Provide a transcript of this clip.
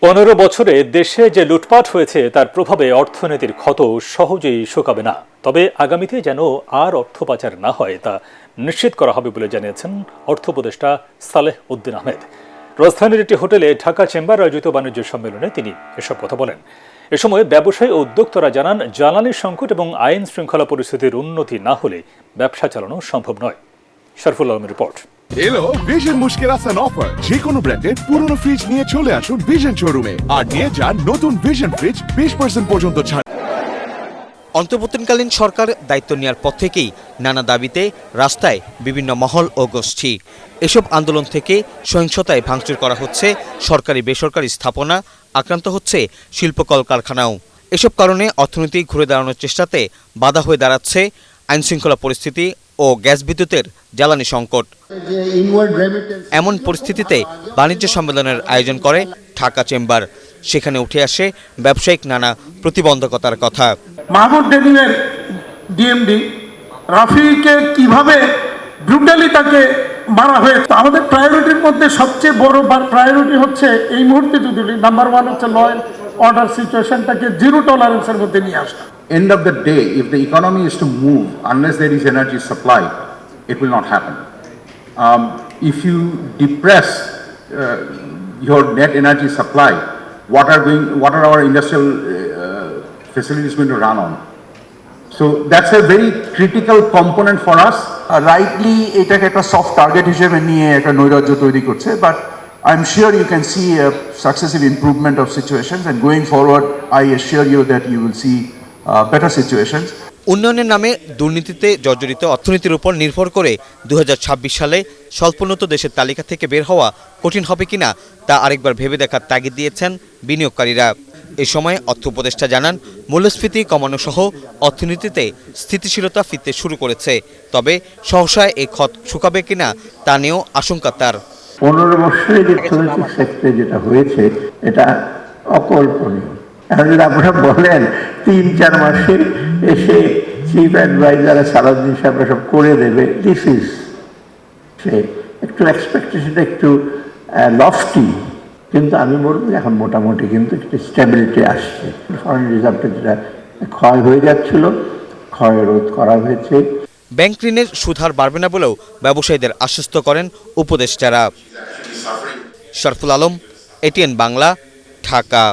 15 বছরে দেশে যে লুটপাট হয়েছে তার প্রভাবে অর্থনীতির ক্ষত সহজেই শুকাবে না। তবে আগামীতে যেন আর অর্থ পাচার না হয় তা নিশ্চিত করা হবে বলে জানিয়েছেন অর্থ উপদেষ্টা সালেহ উদ্দিন আহমেদ। রাজধানীর একটি হোটেলে ঢাকা চেম্বার আয়োজিত বাণিজ্য সম্মেলনে তিনি এসব কথা বলেন। এ সময় ব্যবসায়ী ও উদ্যোক্তারা জানান, জ্বালানি সংকট এবং আইন শৃঙ্খলা পরিস্থিতির উন্নতি না হলে ব্যবসা চালানো সম্ভব নয়। শরফুল আলমের রিপোর্ট। এলো ভিশন মুশকিল আসান অফার। যে কোনো ব্র্যান্ডের পুরনো ফ্রিজ নিয়ে চলে আসুন ভিশন শোরুমে আর নিয়ে যান নতুন ভিশন ফ্রিজ 20% পর্যন্ত ছাড়। অন্তর্বর্তীকালীন সরকার দায়িত্ব নেওয়ার পর থেকেই নানা দাবিতে রাস্তায় বিভিন্ন মহল ও গোষ্ঠী। এসব আন্দোলন থেকে সহিংসতায় ভাঙচুর করা হচ্ছে সরকারি বেসরকারি স্থাপনা, আক্রান্ত হচ্ছে শিল্প কলকারখানাও। এসব কারণে অর্থনীতি ঘুরে দাঁড়ানোর চেষ্টাতে বাধা হয়ে দাঁড়াচ্ছে আইনশৃঙ্খলা পরিস্থিতি ও গ্যাস বিদ্যুতের জ্বালানি সংকট। এমন পরিস্থিতিতে বাণিজ্য সম্মেলনের আয়োজন করে ঢাকা চেম্বার। সেখানে উঠে আসে ব্যবসায়িক নানা প্রতিবন্ধকতার কথা। মাহমুদ ডেনিমের ডিএমডি রাফিকে কিভাবে ব্রুটালি তাকে মারা হয়েছে। আমাদের প্রায়োরিটির মধ্যে সবচেয়ে বড় প্রায়োরিটি হচ্ছে এই মুহূর্তে যদি নাম্বার 1 হচ্ছে ল অ্যান্ড অর্ডার সিচুয়েশনটাকে জিরো টলারেন্সের মধ্যে নিয়ে আসা। End of the day, if the economy is to move, unless there is energy supply, it will not happen. If you depress your net energy supply, what are our industrial facilities going to run on? So that's a very critical component for us. Rightly, এটাকে একটা soft target হিসেবে নিয়ে একটা নৈরাজ্য তৈরি করছে, but I'm sure you can see a successive improvement of situations, and going forward, I assure you that you will see better situations. উন্নয়নের নামে দুর্নীতিতে জর্জরিত অর্থনীতির উপর নির্ভর করে 2026 সালে স্বল্পোন্নত দেশের তালিকা থেকে বের হওয়া কঠিন হবে কিনা তা আরেকবার ভেবে দেখার তাগিদ দিয়েছেন বিনিয়োগকারীরা। এ সময় অর্থ উপদেষ্টা জানান, মূল্যস্ফীতি কমানো সহ অর্থনীতিতে স্থিতিশীলতা ফিরতে শুরু করেছে। তবে সহসায় এই ক্ষত শুকাবে কিনা তা নিয়েও আশঙ্কা তার। 15 বছরে ইলেকট্রনিক্স সেক্টরে যেটা হয়েছে এটা অকল্পনীয়। এখন যদি আপনারা বলেন 3-4 মাসে এসে চিফ অ্যাডভাইজার সালাউদ্দিন সাহেবরা সব করে দেবে, দিস ইজ সে একটু এক্সপেকটেশনটা একটু লফটি, কিন্তু আমি বলবো এখন মোটামুটি কিন্তু একটু স্টেবিলিটি আসছে। ফরেন রিজার্ভটা যেটা ক্ষয় হয়ে যাচ্ছিল, ক্ষয় রোধ করা হয়েছে। ব্যাংক ঋণের সুদহার বাড়বে না বলেও ব্যবসায়ীদের আশ্বস্ত করেন উপদেষ্টারা। শরফুল আলম, এটিএন বাংলা, ঢাকা।